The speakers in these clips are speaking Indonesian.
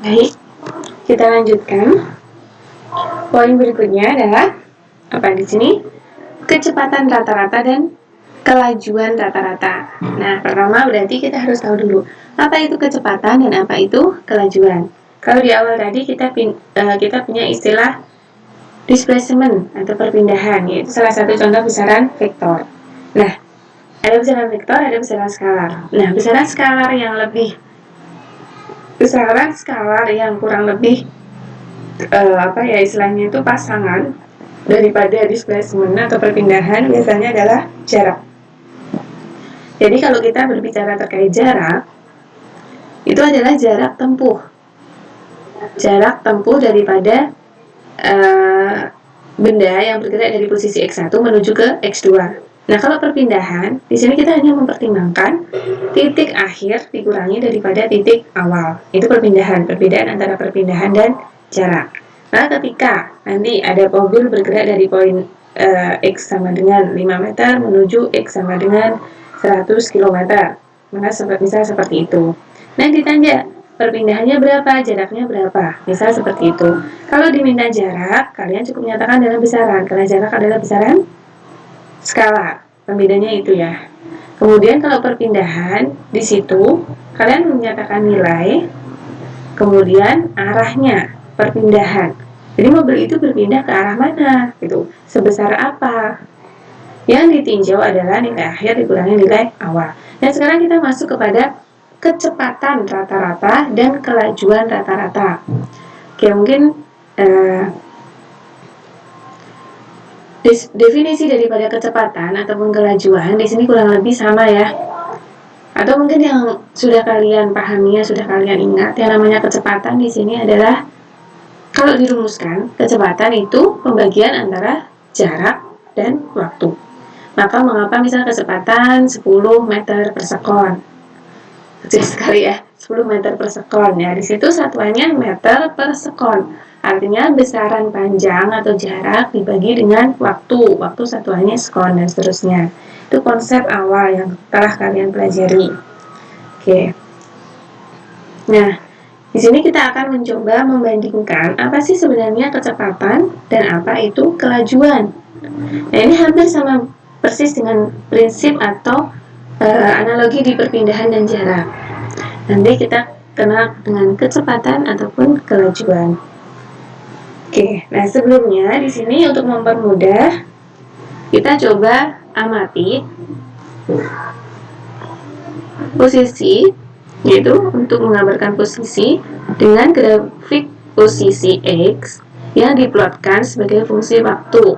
Baik, kita lanjutkan. Poin berikutnya adalah apa di sini? Kecepatan rata-rata dan kelajuan rata-rata. Nah, pertama berarti kita harus tahu dulu apa itu kecepatan dan apa itu kelajuan. Kalau di awal tadi kita punya istilah displacement atau perpindahan, yaitu salah satu contoh besaran vektor. Nah, ada besaran vektor, ada besaran skalar. Nah, besaran skalar yang kurang lebih istilahnya itu pasangan daripada displacement atau perpindahan biasanya adalah jarak. Jadi kalau kita berbicara terkait jarak, itu adalah jarak tempuh daripada benda yang bergerak dari posisi X1 menuju ke X2. Nah, kalau perpindahan, di sini kita hanya mempertimbangkan titik akhir dikurangi daripada titik awal. Itu perbedaan antara perpindahan dan jarak. Nah, ketika nanti ada mobil bergerak dari poin X sama dengan 5 meter menuju X sama dengan 100 km. Maka misal seperti itu. Nah, ditanya perpindahannya berapa, jaraknya berapa, misal seperti itu. Kalau diminta jarak, kalian cukup menyatakan dalam besaran, karena jarak adalah besaran skalar. Pembedanya itu ya. Kemudian kalau perpindahan, di situ kalian menyatakan nilai, kemudian arahnya perpindahan. Jadi mobil itu berpindah ke arah mana, gitu. Sebesar apa? Yang ditinjau adalah nilai akhir dikurangi nilai awal. Dan sekarang kita masuk kepada kecepatan rata-rata dan kelajuan rata-rata. Oke, mungkin definisi daripada kecepatan ataupun kelajuan di sini kurang lebih sama ya. Atau mungkin yang sudah kalian pahami, sudah kalian ingat, yang namanya kecepatan di sini adalah, kalau dirumuskan, kecepatan itu pembagian antara jarak dan waktu. Maka mengapa misalnya kecepatan 10 meter per sekon? Kecil sekali ya, 10 meter per sekon ya. Di situ satuannya meter per sekon. Artinya besaran panjang atau jarak dibagi dengan waktu. Waktu satuannya sekon dan seterusnya. Itu konsep awal yang telah kalian pelajari. Oke. Nah, di sini kita akan mencoba membandingkan apa sih sebenarnya kecepatan dan apa itu kelajuan. Nah, ini hampir sama persis dengan prinsip atau analogi di perpindahan dan jarak. Nanti kita kenal dengan kecepatan ataupun kelajuan. Oke, nah sebelumnya di sini untuk mempermudah, kita coba amati posisi, yaitu untuk menggambarkan posisi dengan grafik posisi X yang diplotkan sebagai fungsi waktu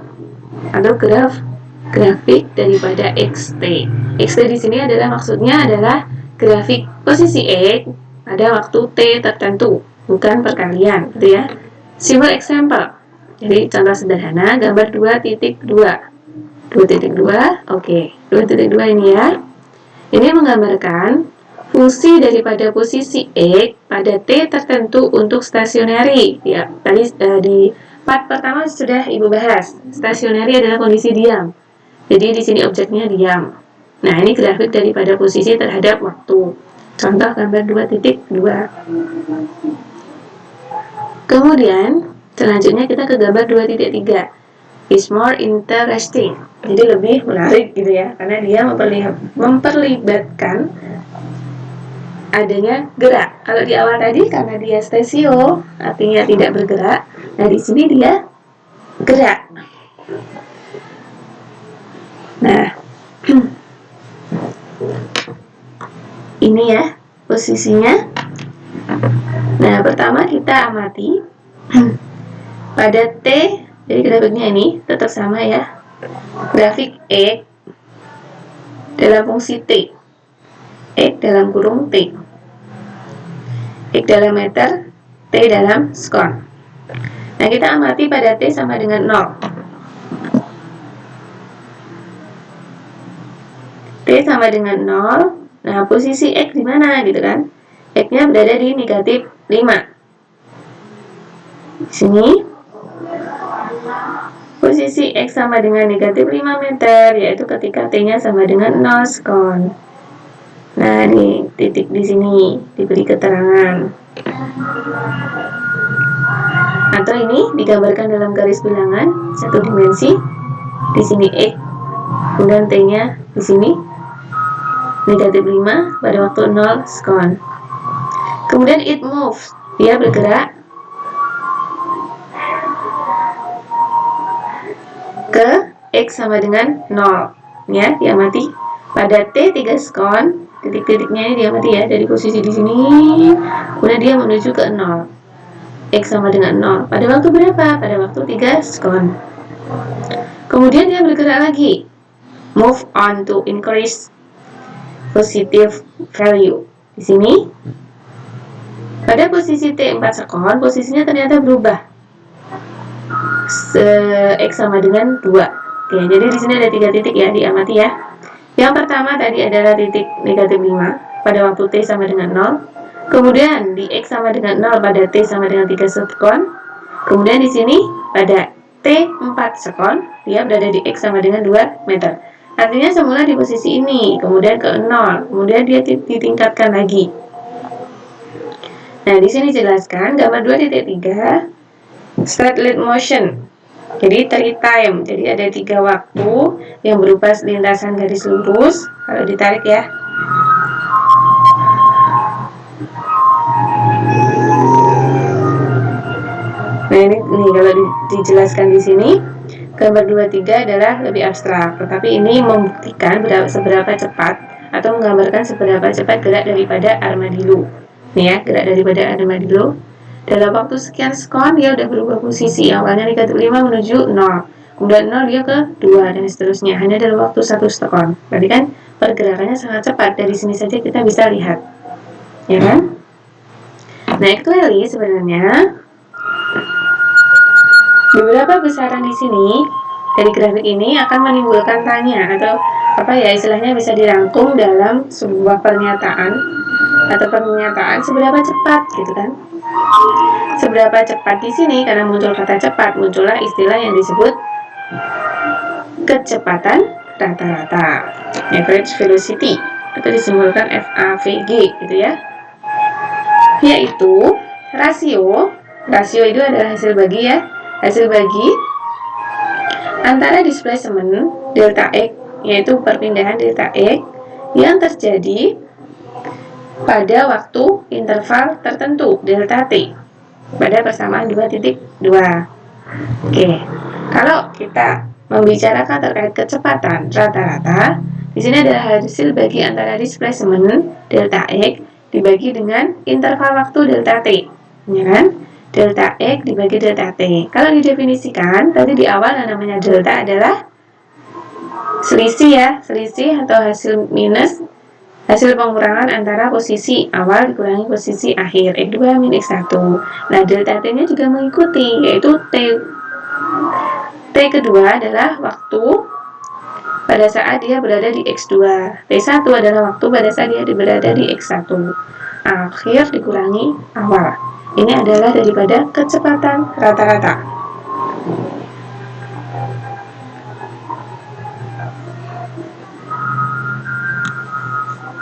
atau grafik daripada XT. XT di sini maksudnya adalah grafik posisi X pada waktu T tertentu, bukan perkalian, gitu ya. Simple example. Jadi contoh sederhana, gambar 2.2. 2.2, oke. 2.2 ini ya. Ini menggambarkan fungsi daripada posisi X pada T tertentu untuk stationary. Ya, tadi di part pertama sudah Ibu bahas. Stationary adalah kondisi diam. Jadi di sini objeknya diam. Nah, ini grafik daripada posisi terhadap waktu. Contoh gambar 2.2. Kemudian, selanjutnya kita ke gambar 2.3. Is more interesting. Jadi lebih menarik gitu ya, karena dia memperlibatkan adanya gerak. Kalau di awal tadi karena dia stasio, artinya tidak bergerak. Nah, di sini dia gerak. Nah, ini ya posisinya. Nah, pertama kita amati pada T, jadi grafiknya ini tetap sama ya. Grafik X dalam fungsi T. X dalam kurung T. X dalam meter, T dalam sekon. Nah, kita amati pada T sama dengan 0. T sama dengan 0. Nah, posisi X di mana gitu kan? X-nya berada di negatif 5. Di sini posisi X sama dengan negatif 5 meter, yaitu ketika T-nya sama dengan 0 sekon. Nah, di titik di sini diberi keterangan. Atau ini digambarkan dalam garis bilangan satu dimensi. Di sini X, kemudian T-nya di sini negatif 5 pada waktu 0 sekon. Kemudian it moves, dia bergerak ke X sama dengan 0, ya, diamati pada T 3 sekon, titik-titiknya ini diamati ya, dari posisi di sini, kemudian dia menuju ke 0, X sama dengan 0, pada waktu berapa? Pada waktu 3 sekon. Kemudian dia bergerak lagi, move on to increase positive value. Di sini pada posisi T 4 sekon, posisinya ternyata berubah. X sama dengan 2. Oke, jadi di sini ada 3 titik ya, diamati ya. Yang pertama tadi adalah titik negatif 5 pada waktu T sama dengan 0. Kemudian di X sama dengan 0 pada T sama dengan 3 sekon. Kemudian di sini pada T 4 sekon, dia berada di X sama dengan 2 meter. Artinya semula di posisi ini, kemudian ke 0, kemudian dia ditingkatkan lagi. Nah, di sini jelaskan gambar 2.3 straight line motion. Jadi 3 time. Jadi ada 3 waktu yang berupa lintasan garis lurus. Kalau ditarik ya. Nah, ini kalau dijelaskan di sini, gambar 23 adalah lebih abstrak, tetapi ini membuktikan seberapa cepat atau menggambarkan seberapa cepat gerak daripada armadillo. Nih ya, gerak daripada armadillo. Dalam waktu sekian sekon dia udah berubah posisi, awalnya negatif 5 menuju 0, kemudian 0 dia ke 2 dan seterusnya, hanya dalam waktu 1 sekon. Berarti kan pergerakannya sangat cepat, dari sini saja kita bisa lihat, ya kan? Nah, actually sebenarnya beberapa besaran di sini dari grafik ini akan menimbulkan tanya atau apa ya, istilahnya bisa dirangkum dalam sebuah pernyataan atau pernyataan seberapa cepat gitu kan. Seberapa cepat di sini, karena muncul kata cepat, muncullah istilah yang disebut kecepatan rata-rata, average velocity, atau disimbolkan FAVG gitu ya. Yaitu rasio itu adalah hasil bagi ya, hasil bagi antara displacement delta X, yaitu perpindahan delta X yang terjadi pada waktu interval tertentu delta T pada persamaan 2.2. Oke, kalau kita membicarakan terkait kecepatan rata-rata, di sini adalah hasil bagi antara displacement delta X dibagi dengan interval waktu delta T, ya kan? Delta X dibagi delta T. Kalau didefinisikan, tadi di awal yang namanya delta adalah selisih ya, selisih atau hasil minus, hasil pengurangan antara posisi awal dikurangi posisi akhir, X2 min X1. Nah, delta T-nya juga mengikuti, yaitu T kedua adalah waktu pada saat dia berada di X2. T1 adalah waktu pada saat dia berada di X1. Akhir dikurangi awal. Ini adalah daripada kecepatan rata-rata.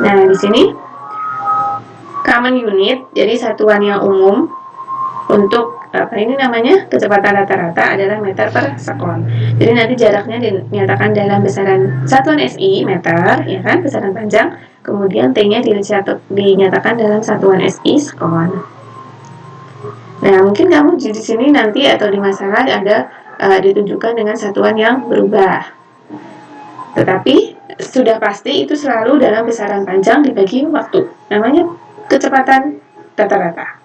Nah, di sini common unit, jadi satuan yang umum untuk apa ini namanya kecepatan rata-rata adalah meter per sekon. Jadi nanti jaraknya dinyatakan dalam besaran satuan SI meter, ya kan, besaran panjang. Kemudian T-nya dinyatakan dalam satuan SI sekon. Nah, mungkin kamu di sini nanti atau di masalah ada ditunjukkan dengan satuan yang berubah. Tetapi sudah pasti itu selalu dalam besaran panjang dibagi waktu. Namanya kecepatan rata-rata,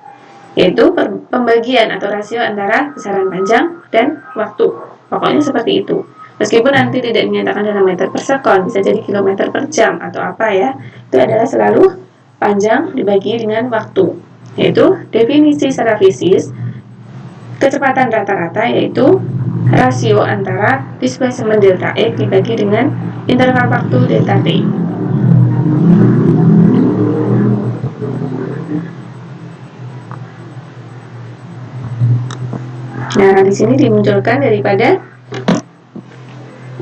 yaitu pembagian atau rasio antara besaran panjang dan waktu. Pokoknya seperti itu. Meskipun nanti tidak dinyatakan dalam meter per sekon, bisa jadi kilometer per jam atau apa ya, itu adalah selalu panjang dibagi dengan waktu. Yaitu definisi secara fisis kecepatan rata-rata yaitu rasio antara displacement delta X dibagi dengan interval waktu delta T. Nah, di sini dimunculkan daripada.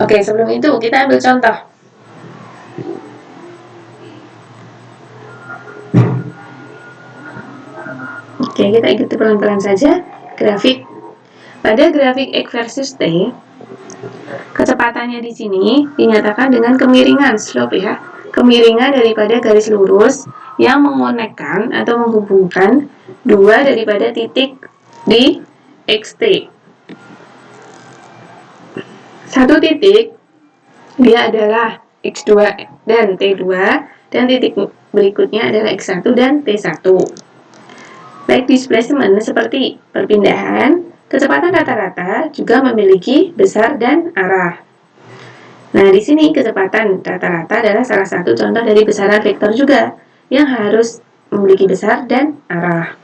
Oke, sebelum itu kita ambil contoh. Oke, kita ikuti pelan-pelan saja grafik. Pada grafik X versus T, kecepatannya di sini dinyatakan dengan kemiringan slope ya. Kemiringan daripada garis lurus yang mengonekkan atau menghubungkan dua daripada titik di XT. Satu titik dia adalah X2 dan T2, dan titik berikutnya adalah X1 dan T1. Baik displacement seperti perpindahan, kecepatan rata-rata juga memiliki besar dan arah. Nah, di sini kecepatan rata-rata adalah salah satu contoh dari besaran vektor juga yang harus memiliki besar dan arah.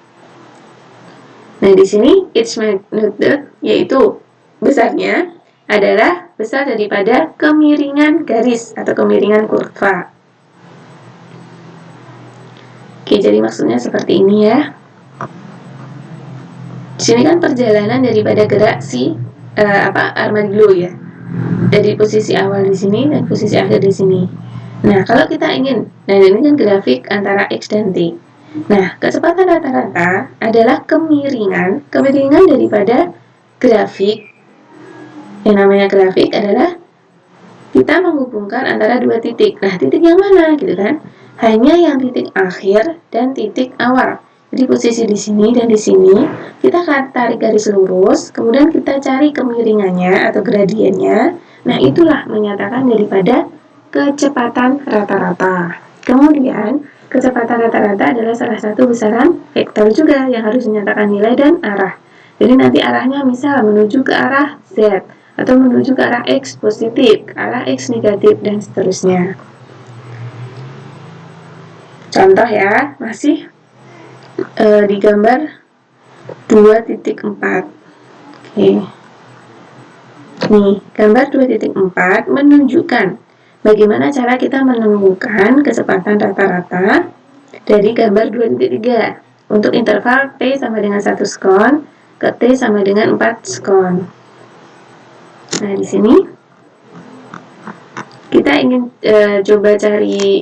Nah, di sini its magnitude, yaitu besarnya adalah besar daripada kemiringan garis atau kemiringan kurva. Oke, jadi maksudnya seperti ini ya. Di sini kan perjalanan daripada gerak si armadillo ya, dari posisi awal di sini dan posisi akhir di sini. Nah, kalau kita ingin, nah ini kan grafik antara X dan T. Nah, kecepatan rata-rata adalah kemiringan daripada grafik. Yang namanya grafik adalah kita menghubungkan antara dua titik. Nah, titik yang mana gitu kan? Hanya yang titik akhir dan titik awal. Jadi posisi di sini dan di sini kita akan tarik garis lurus, kemudian kita cari kemiringannya atau gradiennya. Nah, itulah menyatakan daripada kecepatan rata-rata. Kemudian kecepatan rata-rata adalah salah satu besaran vektor juga yang harus menyatakan nilai dan arah. Jadi nanti arahnya misal menuju ke arah Z atau menuju ke arah X positif, ke arah X negatif, dan seterusnya. Contoh ya, masih di gambar 2.4. Oke. Nih, gambar 2.4 menunjukkan bagaimana cara kita menemukan kecepatan rata-rata dari gambar 2.3 untuk interval T sama dengan 1 sekon ke T sama dengan 4 sekon. Nah, di sini kita ingin coba cari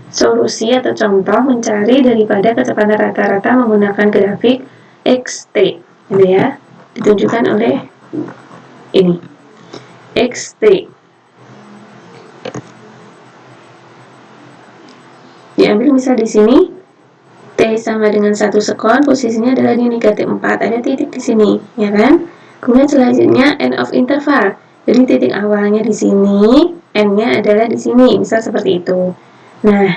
solusi atau contoh mencari daripada kecepatan rata-rata menggunakan grafik XT, gitu ya, ditunjukkan oleh ini XT. Diambil misal di sini T sama dengan 1 sekon, posisinya adalah di negatif 4, ada titik di sini, ya kan? Kemudian selanjutnya end of interval. Jadi titik awalnya di sini, n-nya adalah di sini, misal seperti itu. Nah,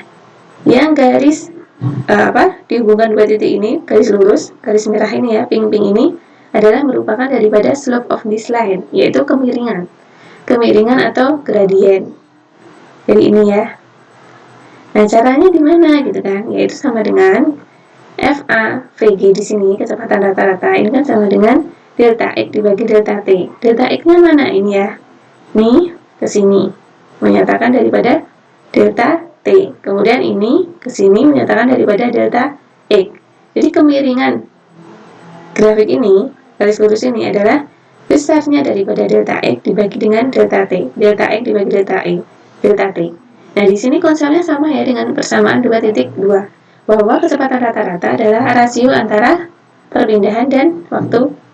yang garis dihubungkan dua titik ini, garis lurus, garis merah ini ya, pink-pink ini adalah merupakan daripada slope of this line, yaitu kemiringan atau gradien. Jadi ini ya. Nah, caranya di mana gitu kan? Yaitu sama dengan FA VG di sini, kecepatan rata-rata ini kan sama dengan delta X dibagi delta T. Delta X-nya mana ini ya? Nih, ke sini. Menyatakan daripada delta T. Kemudian ini ke sini menyatakan daripada delta X. Jadi kemiringan grafik ini, garis lurus ini adalah besarnya daripada delta X dibagi dengan delta T. Delta X dibagi delta T. Nah, di sini konsepnya sama ya dengan persamaan 2.2, bahwa kecepatan rata-rata adalah rasio antara perpindahan dan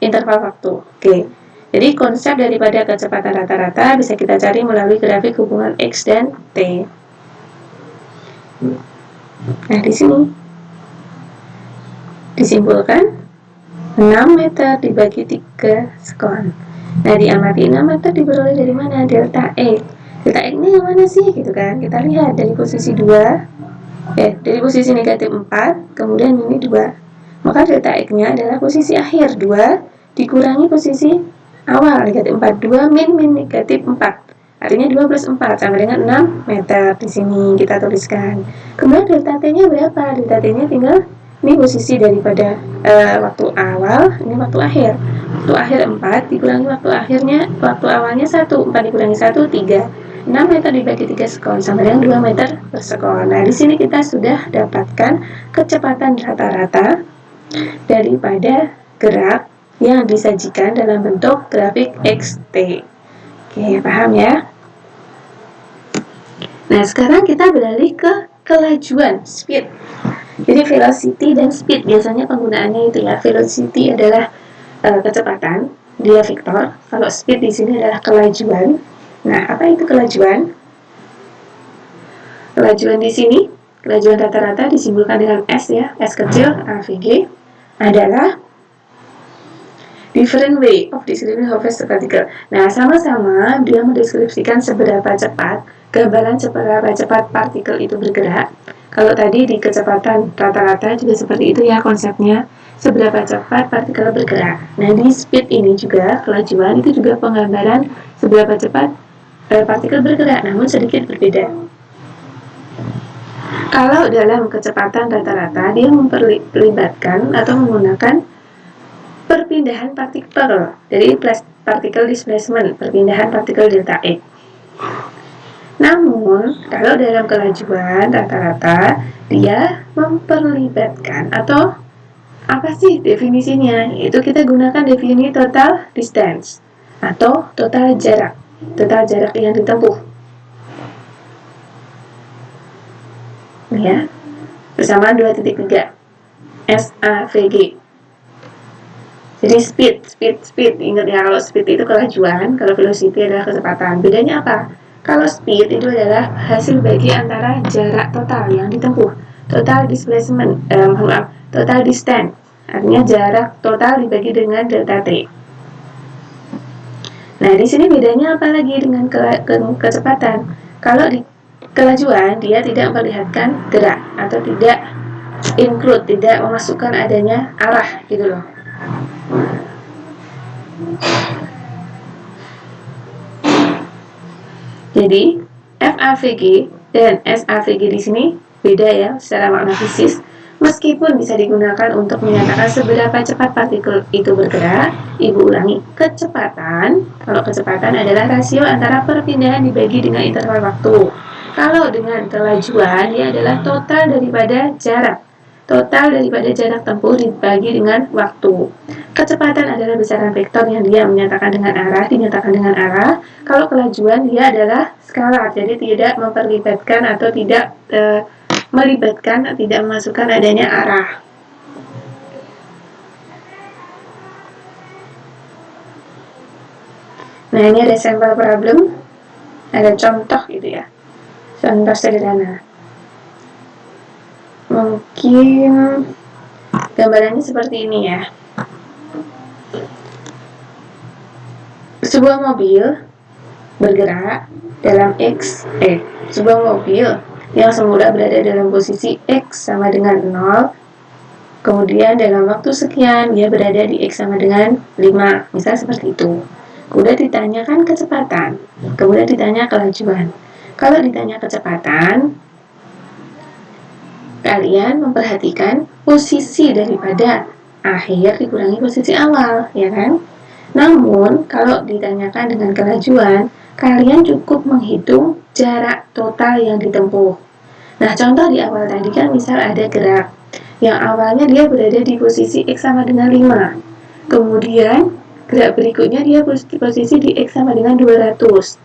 interval waktu. Oke. Jadi konsep daripada kecepatan rata-rata bisa kita cari melalui grafik hubungan X dan T. Nah, di sini disimpulkan 6 meter dibagi 3 sekon. Nah, diamati 6 meter diperoleh dari mana? Delta X. Delta X-nya yang mana sih? Gitu kan. Kita lihat dari posisi 2, dari posisi negatif 4, kemudian ini 2. Maka delta X-nya adalah posisi akhir 2 dikurangi posisi awal negatif 4. 2 min negatif 4. Artinya 2 plus 4 sama dengan 6 meter. Di sini kita tuliskan. Kemudian delta T-nya berapa? Delta T-nya tinggal, ini posisi daripada waktu awal, ini waktu akhir. Waktu akhir 4 dikurangi waktu awalnya 1. 4 dikurangi 1, 3. 6 meter dibagi 3 sekon sama dengan 2 meter per sekon. Nah, di sini kita sudah dapatkan kecepatan rata-rata daripada gerak yang disajikan dalam bentuk grafik XT. Oke, paham ya? Nah, sekarang kita beralih ke kelajuan, speed. Jadi velocity dan speed biasanya penggunaannya itu ya. Velocity adalah kecepatan, dia vektor. Kalau speed di sini adalah kelajuan. Nah, apa itu kelajuan? Kelajuan di sini, kelajuan rata-rata disimbolkan dengan S ya, S kecil, AVG, adalah different way of describing how fast a particle. Nah, sama-sama dia mendeskripsikan seberapa cepat, gambaran seberapa cepat partikel itu bergerak. Kalau tadi di kecepatan rata-rata juga seperti itu ya konsepnya, seberapa cepat partikel bergerak. Nah, di speed ini juga, kelajuan itu juga penggambaran seberapa cepat partikel bergerak, namun sedikit berbeda. Kalau dalam kecepatan rata-rata, dia memperlibatkan atau menggunakan perpindahan partikel, dari partikel displacement, perpindahan partikel delta X. Namun, kalau dalam kelajuan rata-rata, dia memperlibatkan atau apa sih definisinya? Yaitu kita gunakan definisi total distance atau total jarak yang ditempuh. Ya, bersama 2.3 SAVG. Jadi speed, ingat ya, kalau speed itu kelajuan, kalau velocity adalah kecepatan. Bedanya apa? Kalau speed itu adalah hasil bagi antara jarak total yang ditempuh, total displacement, total distance, artinya jarak total dibagi dengan delta t. Nah, di sini bedanya apa lagi dengan kecepatan? Kalau di kelajuan, dia tidak memperlihatkan gerak atau tidak include, tidak memasukkan adanya arah gitu loh. Jadi FAVG dan SAVG di sini beda ya secara makna fisis. Meskipun bisa digunakan untuk menyatakan seberapa cepat partikel itu bergerak, Ibu ulangi, kecepatan, kalau kecepatan adalah rasio antara perpindahan dibagi dengan interval waktu. Kalau dengan kelajuan, dia adalah total daripada jarak tempuh dibagi dengan waktu. Kecepatan adalah besaran vektor yang dia dinyatakan dengan arah. Kalau kelajuan dia adalah skalar, jadi tidak memperlibatkan atau tidak melibatkan, tidak memasukkan adanya arah. Nah, ini ada sampel problem, ada contoh gitu ya, contoh sederhana. Mungkin gambarannya seperti ini ya. Sebuah mobil bergerak dalam sebuah mobil yang semula berada dalam posisi X sama dengan 0, kemudian dalam waktu sekian dia berada di X sama dengan 5, misal seperti itu. Kemudian ditanyakan kecepatan, kemudian ditanya kelajuan. Kalau ditanya kecepatan, kalian memperhatikan posisi daripada akhir dikurangi posisi awal, ya kan? Namun, kalau ditanyakan dengan kelajuan, kalian cukup menghitung jarak total yang ditempuh. Nah, contoh di awal tadi kan misal ada gerak yang awalnya dia berada di posisi X sama dengan 5. Kemudian, gerak berikutnya dia posisi di X sama dengan 200,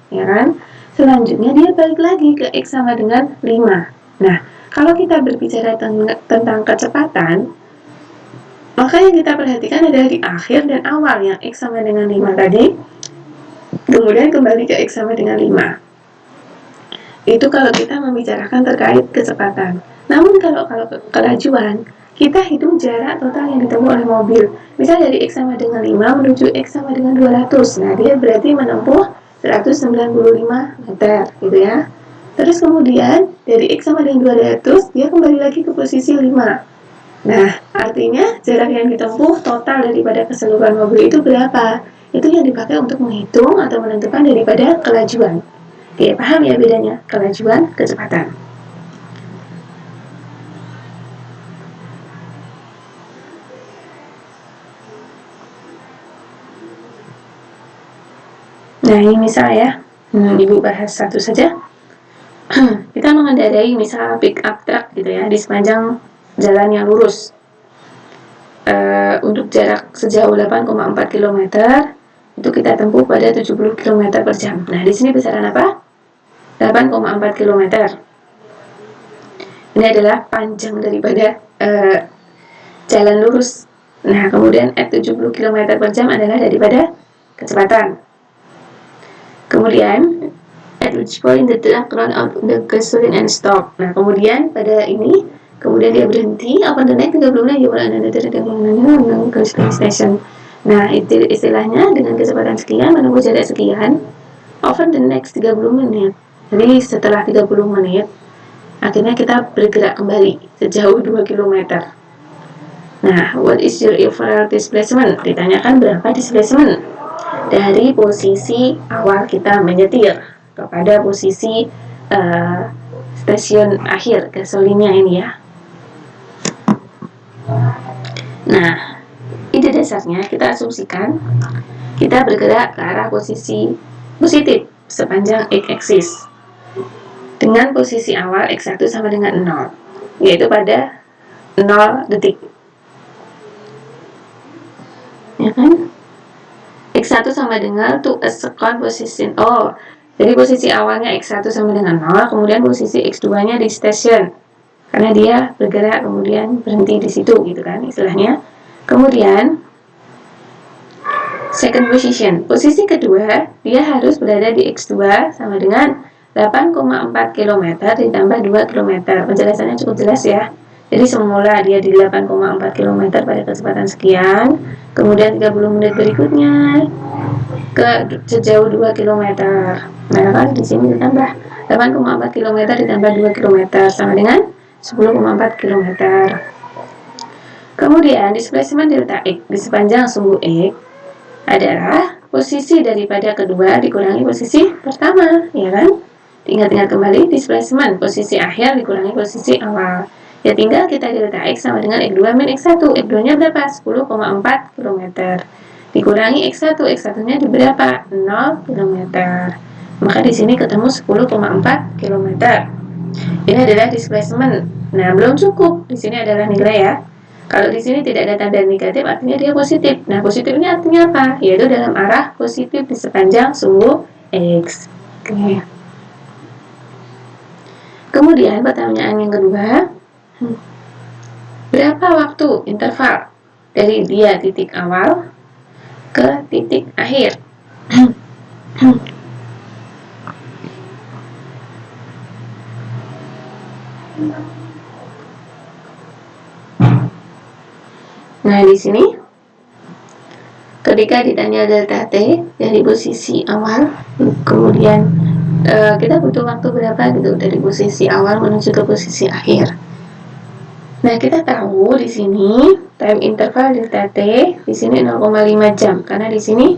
ya kan? Selanjutnya dia balik lagi ke X sama dengan 5. Nah, kalau kita berbicara tentang kecepatan, maka yang kita perhatikan adalah di akhir dan awal yang X sama dengan 5 tadi, kemudian kembali ke X sama dengan 5. Itu kalau kita membicarakan terkait kecepatan. Namun kalau kelajuan, kita hitung jarak total yang ditempuh oleh mobil. Misalnya dari X sama dengan 5 menuju X sama dengan 200. Nah, dia berarti menempuh 195 meter, gitu ya. Terus kemudian dari X sama dengan 200, dia kembali lagi ke posisi 5. Nah, artinya jarak yang ditempuh total daripada keseluruhan mobil itu berapa? Itu yang dipakai untuk menghitung atau menentukan daripada kelajuan. Oke, paham ya bedanya kelajuan, kecepatan. Nah, ini misal ya, Ibu bahas satu saja. Kita mengendarai misal pick up truck gitu ya, di sepanjang jalan yang lurus. Untuk jarak sejauh 8,4 km, itu kita tempuh pada 70 km per jam. Nah, di sini besaran apa? 8,4 km. Ini adalah panjang daripada jalan lurus. Nah, kemudian at 70 km per jam adalah daripada kecepatan. Kemudian at which point the truck run out the gasoline and stop. Nah, kemudian pada ini, kemudian dia berhenti. Upon the next 30 menit, you will another station. Nah, itu istilahnya dengan kecepatan sekian menempuh jarak sekian. Over the next 30 menit. Jadi setelah 30 menit, akhirnya kita bergerak kembali sejauh 2 km. Nah, what is your overall displacement? Ditanyakan berapa displacement dari posisi awal kita menyetir kepada posisi stasiun akhir gasolinnya ini ya. Nah, ide dasarnya kita asumsikan kita bergerak ke arah posisi positif sepanjang x-axis dengan posisi awal x1 sama dengan 0, yaitu pada 0 detik. Ya kan? X1 sama dengan to a second position. Oh, jadi posisi awalnya X1 sama dengan 0, kemudian posisi X2 nya di station. Karena dia bergerak kemudian berhenti di situ gitu kan istilahnya. Kemudian second position. Posisi kedua, dia harus berada di X2 sama dengan 8,4 km ditambah 2 km. Penjelasannya cukup jelas ya. Jadi semula dia di 8,4 km pada kecepatan sekian, kemudian 30 menit berikutnya ke sejauh 2 km. Nah, kan di sini ditambah 8,4 km ditambah 2 km sama dengan 10,4 km. Kemudian displacement delta X di sepanjang sumbu X adalah posisi daripada kedua dikurangi posisi pertama, ya kan? Ingat-ingat kembali, displacement posisi akhir dikurangi posisi awal. Ya tinggal kita delta X sama dengan X2 min X1. X2 nya berapa? 10,4 km. Dikurangi X1, X1 nya di berapa? 0 km. Maka di sini ketemu 10,4 km. Ini adalah displacement. Nah, belum cukup. Di sini adalah nilai ya. Kalau di sini tidak ada tanda negatif, artinya dia positif. Nah, positif ini artinya apa? Yaitu dalam arah positif di sepanjang sumbu X. Oke. Kemudian pertanyaan yang kedua, berapa waktu interval dari dia titik awal ke titik akhir? Nah, di sini ketika ditanya delta T dari posisi awal, kemudian kita butuh waktu berapa gitu dari posisi awal menuju ke posisi akhir. Nah, kita tahu di sini time interval delta T di sini 0,5 jam karena di sini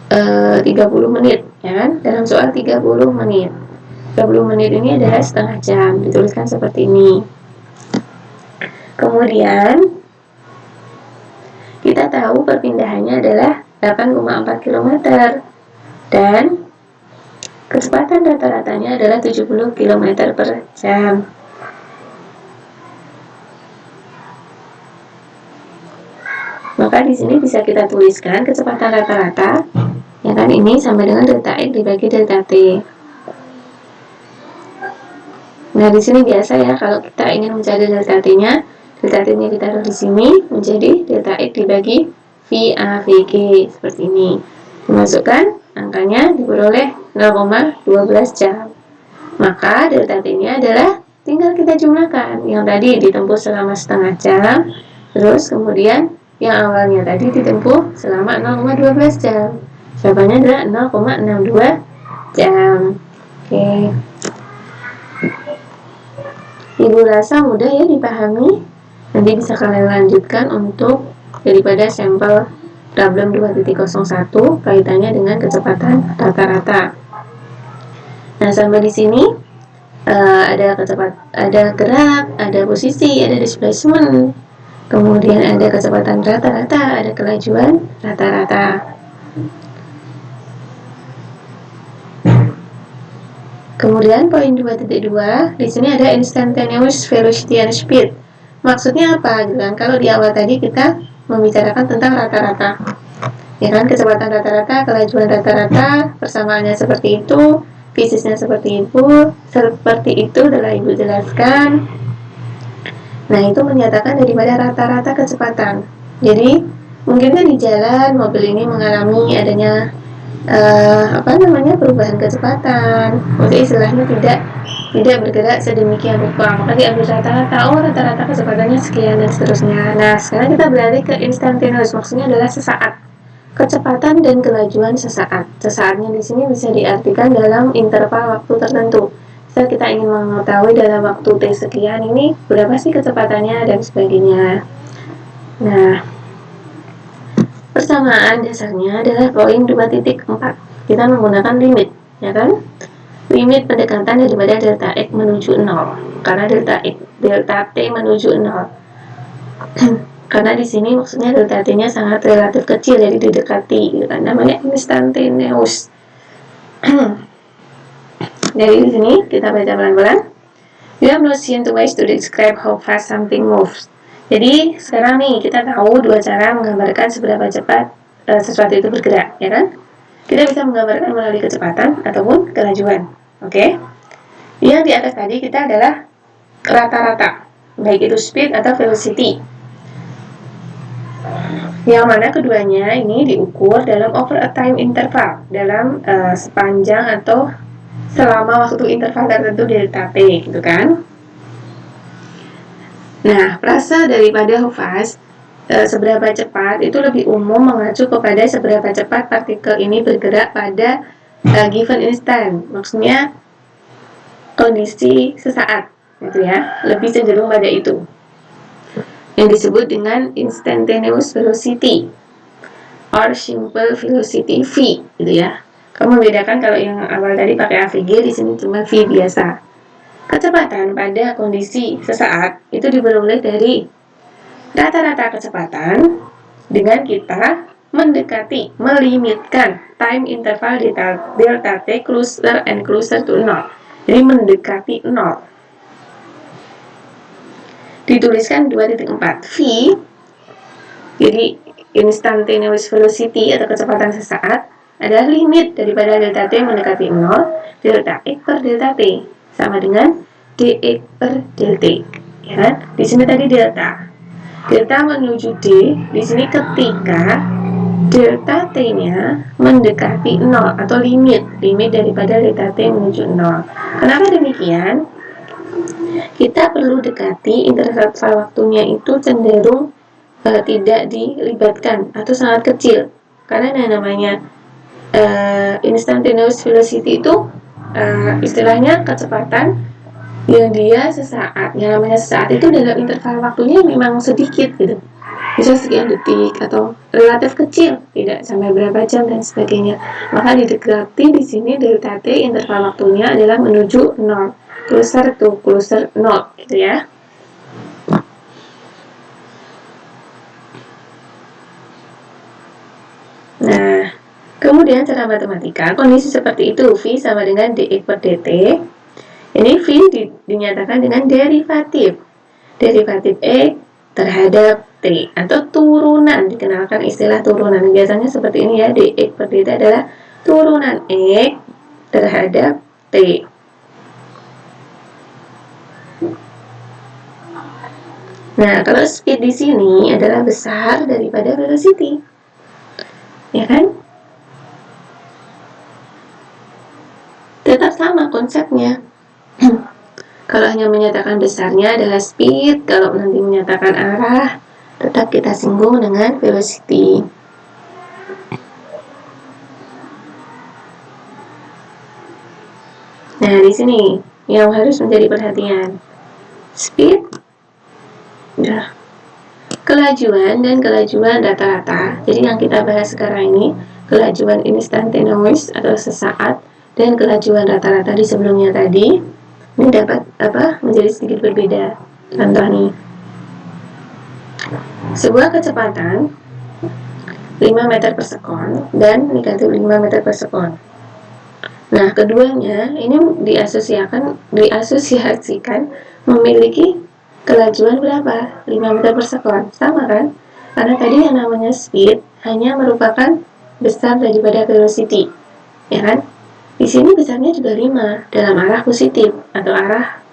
30 menit, ya kan? Dalam soal 30 menit. 30 menit ini adalah setengah jam, dituliskan seperti ini. Kemudian kita tahu perpindahannya adalah 8,4 km dan kecepatan rata-ratanya adalah 70 km per jam. Maka di sini bisa kita tuliskan kecepatan rata-rata, ya kan, ini sama dengan delta X dibagi delta T. Nah, di sini biasa ya kalau kita ingin mencari delta T-nya, delta T-nya kita taruh di sini menjadi delta X dibagi VAVG seperti ini. Dimasukkan angkanya diperoleh 0,12 jam. Maka delta T-nya adalah tinggal kita jumlahkan. Yang tadi ditempuh selama setengah jam, terus kemudian yang awalnya tadi ditempuh selama 0,12 jam. Jawabannya adalah 0,62 jam. Oke. Ibu rasa mudah ya dipahami. Nanti bisa kalian lanjutkan untuk daripada sampel problem 2.01 kaitannya dengan kecepatan rata-rata. Nah, sampai di sini ada gerak, ada posisi, ada displacement, kemudian ada kecepatan rata-rata, ada kelajuan rata-rata. Kemudian poin 2.2 di sini ada instantaneous velocity and speed. Maksudnya apa? Kalau di awal tadi kita membicarakan tentang rata-rata, ya kan, kecepatan rata-rata, kelajuan rata-rata, persamaannya seperti itu, fisisnya seperti itu adalah Ibu jelaskan. Nah, itu menyatakan daripada rata-rata kecepatan. Jadi, mungkin kan di jalan mobil ini mengalami adanya perubahan kecepatan. Maksudnya istilahnya tidak bergerak sedemikian rupa, maka diambil rata-rata, rata-rata kecepatannya sekian dan seterusnya. Nah, sekarang kita beralih ke instantaneous, maksudnya adalah sesaat. Kecepatan dan kelajuan sesaat. Sesaatnya di sini bisa diartikan dalam interval waktu tertentu. Misal kita ingin mengetahui dalam waktu T sekian ini berapa sih kecepatannya dan sebagainya. Nah, persamaan dasarnya adalah poin 2.4. Kita menggunakan limit, ya kan? Limit pendekatan daripada delta X menuju 0. Karena delta T menuju 0. Karena di sini maksudnya delta T-nya sangat relatif kecil, jadi didekati, gitu kan? Namanya instantaneous. Dari sini kita baca pelan-pelan. You have no two ways to describe how fast something moves. Jadi sekarang nih kita tahu dua cara menggambarkan seberapa cepat sesuatu itu bergerak, ya kan? Kita bisa menggambarkan melalui kecepatan ataupun kelajuan. Oke? Yang di atas tadi kita adalah rata-rata, baik itu speed atau velocity. Yang mana keduanya ini diukur dalam over a time interval, dalam sepanjang atau selama waktu interval tertentu delta T, gitu kan? Nah, frasa daripada how fast, seberapa cepat, itu lebih umum mengacu kepada seberapa cepat partikel ini bergerak pada given instant. Maksudnya kondisi sesaat, gitu ya. Lebih cenderung pada itu. Yang disebut dengan instantaneous velocity or simple velocity V, gitu ya. Kamu membedakan kalau yang awal tadi pakai AVG, di sini cuma V biasa. Kecepatan pada kondisi sesaat itu diperoleh dari rata-rata kecepatan dengan kita mendekati, melimitkan time interval delta T closer and closer to 0. Jadi mendekati 0. Dituliskan 2.4. V, jadi instantaneous velocity atau kecepatan sesaat, adalah limit daripada delta T mendekati 0, delta X per delta T sama dengan dx per delta. Ya kan? Di sini tadi delta menuju D, di sini ketika delta T-nya mendekati 0 atau limit daripada delta T menuju 0. Kenapa demikian? Kita perlu dekati interval waktunya itu cenderung tidak dilibatkan atau sangat kecil, karena yang namanya instantaneous velocity itu istilahnya kecepatan yang dia sesaat. Yang namanya sesaat itu dalam interval waktunya memang sedikit gitu, bisa sekian detik atau relatif kecil, tidak sampai berapa jam dan sebagainya. Maka didekati di sini delta T interval waktunya adalah menuju 0, closer to closer 0, gitu ya. Nah, kemudian cara matematika, kondisi seperti itu V sama dengan dx per dt. Ini V dinyatakan dengan derivatif X terhadap T atau turunan, dikenalkan istilah turunan. Biasanya seperti ini ya, dx per dt adalah turunan X terhadap T. Nah, kalau speed di sini adalah besar daripada velocity, ya kan? Tetap sama konsepnya. Kalau hanya menyatakan besarnya adalah speed, kalau nanti menyatakan arah, tetap kita singgung dengan velocity. Nah, di sini yang harus menjadi perhatian, speed, ya, kelajuan dan kelajuan rata-rata. Jadi yang kita bahas sekarang ini kelajuan instantaneous atau sesaat dan kelajuan rata-rata di sebelumnya tadi, ini dapat menjadi sedikit berbeda. Contoh nih, sebuah kecepatan 5 meter per sekon dan negatif 5 meter per sekon. Nah, keduanya ini diasosiasikan memiliki kelajuan berapa? 5 meter per sekon. Sama kan? Karena tadi yang namanya speed hanya merupakan besar daripada velocity, ya kan? Di sini besarnya juga 5 dalam arah positif atau arah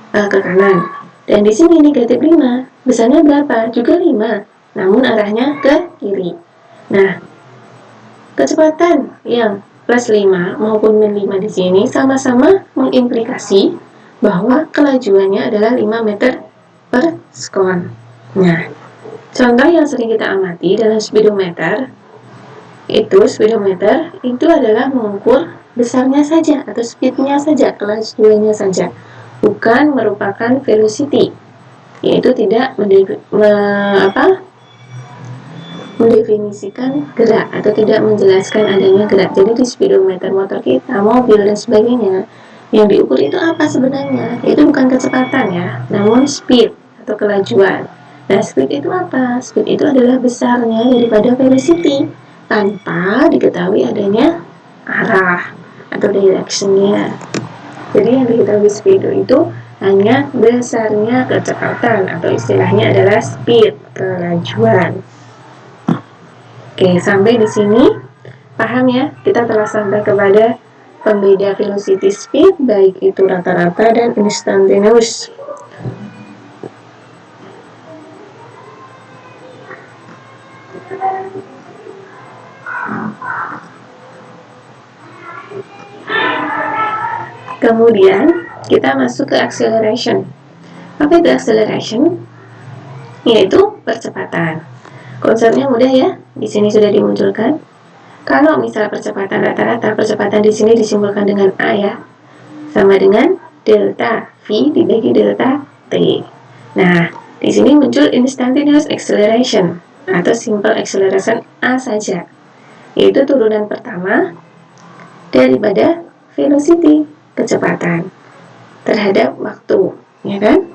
ke kanan. Dan di sini negatif 5. Besarnya berapa? Juga 5. Namun arahnya ke kiri. Nah, kecepatan yang plus 5 maupun min 5 di sini sama-sama mengimplikasi bahwa kelajuannya adalah 5 meter per sekon. Nah, contoh yang sering kita amati dalam speedometer itu adalah mengukur besarnya saja atau speednya saja, kelajuannya saja, bukan merupakan velocity, yaitu tidak mendefinisikan gerak atau tidak menjelaskan adanya gerak. Jadi di speedometer motor kita, mobil dan sebagainya, yang diukur itu apa sebenarnya? Itu bukan kecepatan ya, namun speed atau kelajuan. Nah, speed itu apa? Speed itu adalah besarnya daripada velocity tanpa diketahui adanya arah atau directionnya. Jadi yang diketahui speed itu hanya besarnya kecepatan atau istilahnya adalah speed, kelajuan. Oke, sampai di sini paham ya? Kita telah sampai kepada pembeda velocity speed, baik itu rata-rata dan instantaneous. Kemudian kita masuk ke acceleration. Apa itu acceleration? Yaitu percepatan. Konsepnya mudah ya, di sini sudah dimunculkan. Kalau misal percepatan rata-rata, percepatan di sini disimpulkan dengan A ya, sama dengan delta V dibagi delta T. Nah, di sini muncul instantaneous acceleration atau simple acceleration A saja, yaitu turunan pertama daripada velocity, kecepatan terhadap waktu, ya kan?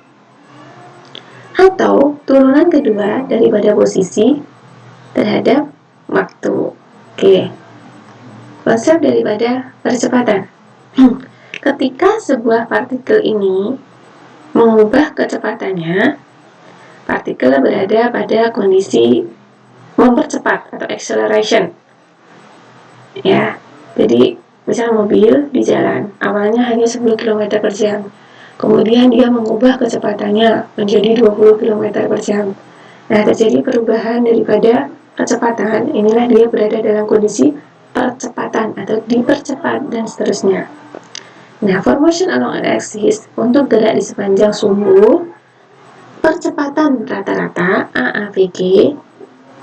Atau turunan kedua daripada posisi terhadap waktu. Oke. Konsep daripada percepatan. Ketika sebuah partikel ini mengubah kecepatannya, partikel berada pada kondisi mempercepat atau acceleration. Ya. Jadi misal mobil di jalan, awalnya hanya 10 km per jam. Kemudian dia mengubah kecepatannya menjadi 20 km per jam. Nah, terjadi perubahan daripada kecepatan. Inilah dia berada dalam kondisi percepatan atau dipercepat dan seterusnya. Nah, for motion along an axis, untuk gerak di sepanjang sumbu, percepatan rata-rata AAVG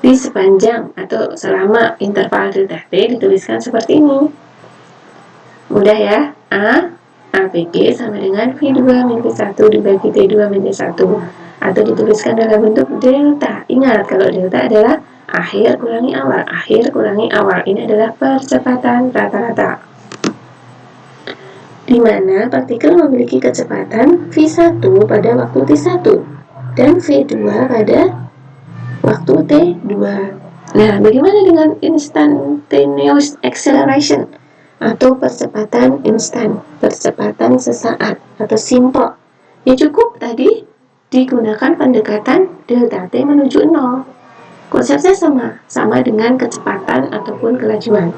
di sepanjang atau selama interval delta T dituliskan seperti ini. Mudah ya, AVG sama dengan V2 min V1 dibagi T2 min T1, atau dituliskan dalam bentuk delta. Ingat, kalau delta adalah akhir kurangi awal, akhir kurangi awal. Ini adalah percepatan rata-rata, di mana partikel memiliki kecepatan V1 pada waktu T1 dan V2 pada waktu T2. Nah, bagaimana dengan instantaneous acceleration atau percepatan instan, percepatan sesaat atau simple? Ya cukup tadi digunakan pendekatan delta T menuju 0. Konsepnya sama dengan kecepatan ataupun kelajuan.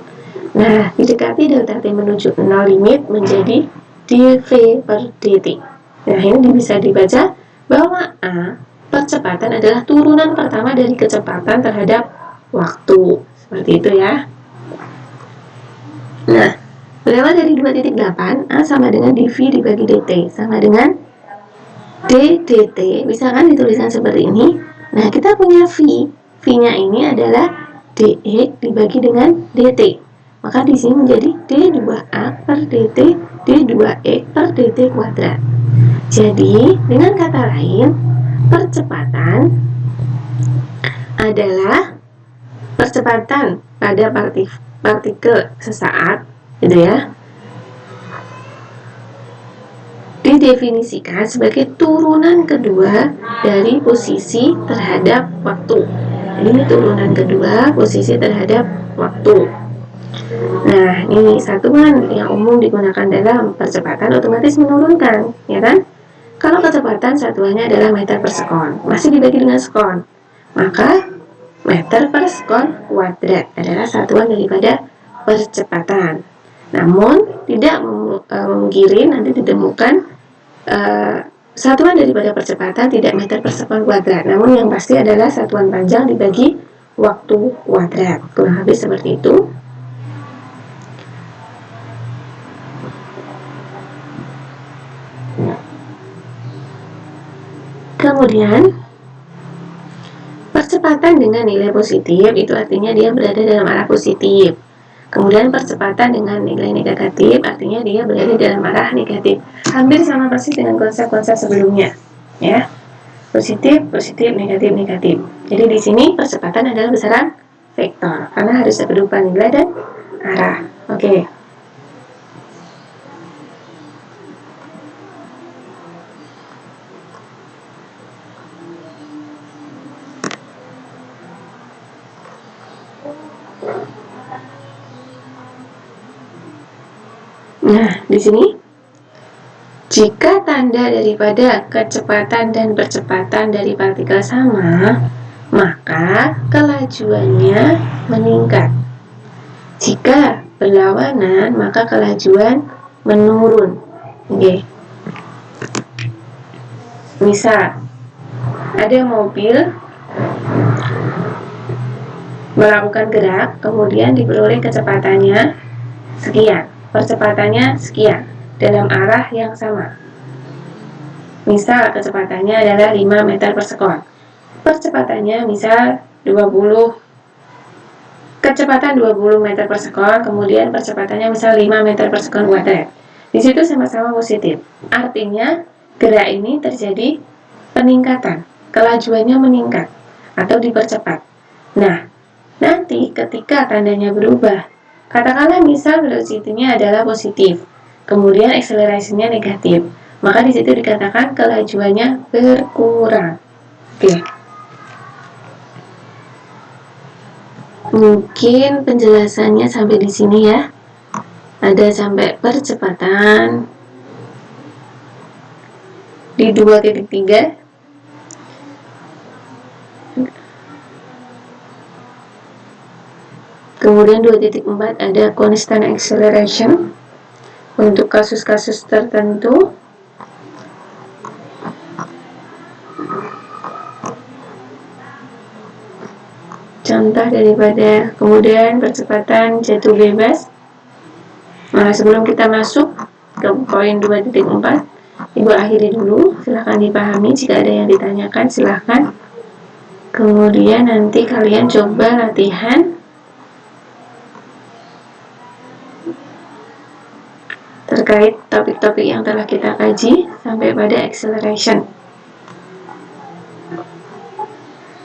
Nah, didekati delta T menuju 0 limit menjadi dv per dt. Nah, ini bisa dibaca bahwa A, percepatan adalah turunan pertama dari kecepatan terhadap waktu. Seperti itu ya. Nah, berawal dari 2.8, A sama dengan dv dibagi dt, sama dengan d dt, misalkan dituliskan seperti ini. Nah, kita punya V. V-nya ini adalah dx dibagi dengan dt. Maka di sini menjadi d2a per dt, d2e per dt kuadrat. Jadi, dengan kata lain, percepatan adalah percepatan pada partikel sesaat, gitu ya, didefinisikan sebagai turunan kedua dari posisi terhadap waktu. Ini turunan kedua posisi terhadap waktu. Nah, ini satuan yang umum digunakan dalam percepatan otomatis menurunkan, ya kan? Kalau kecepatan satuannya adalah meter per sekon, masih dibagi dengan sekon, maka meter per sekon kuadrat adalah satuan daripada percepatan. Namun tidak memungkiri nanti ditemukan Satuan daripada percepatan tidak meter per sekon kuadrat, namun yang pasti adalah satuan panjang dibagi waktu kuadrat. Kurang lebih seperti itu. Kemudian percepatan dengan nilai positif itu artinya dia berada dalam arah positif. Kemudian percepatan dengan nilai negatif artinya dia berada dalam arah negatif. Hampir sama persis dengan konsep-konsep sebelumnya, ya. Positif, positif, negatif, negatif. Jadi di sini percepatan adalah besaran vektor karena harus berupa nilai dan arah. Oke. Nah, di sini jika tanda daripada kecepatan dan percepatan dari partikel sama, maka kelajuannya meningkat. Jika berlawanan, maka kelajuan menurun. Oke. Misal, ada mobil melakukan gerak, kemudian diperoleh kecepatannya sekian, percepatannya sekian, dalam arah yang sama. Misal kecepatannya adalah 5 meter per sekon. Percepatannya misal 20, kecepatan 20 meter per sekon, kemudian percepatannya misal 5 meter per sekon kuadrat. Di situ sama-sama positif. Artinya gerak ini terjadi peningkatan, kelajuannya meningkat atau dipercepat. Nah, nanti ketika tandanya berubah, katakanlah misal velocity-nya adalah positif, kemudian akselerasinya negatif, maka di situ dikatakan kelajuannya berkurang. Oke. Mungkin penjelasannya sampai di sini ya. Ada sampai percepatan di 2.3. Kemudian 2.4 ada constant acceleration untuk kasus-kasus tertentu. Contoh daripada kemudian percepatan jatuh bebas. Nah, sebelum kita masuk ke poin 2.4, Ibu akhiri dulu, silahkan dipahami. Jika ada yang ditanyakan silahkan. Kemudian nanti kalian coba latihan terkait topik-topik yang telah kita kaji sampai pada acceleration.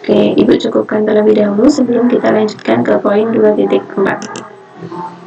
Oke, Ibu cukupkan terlebih dahulu sebelum kita lanjutkan ke poin 2.4.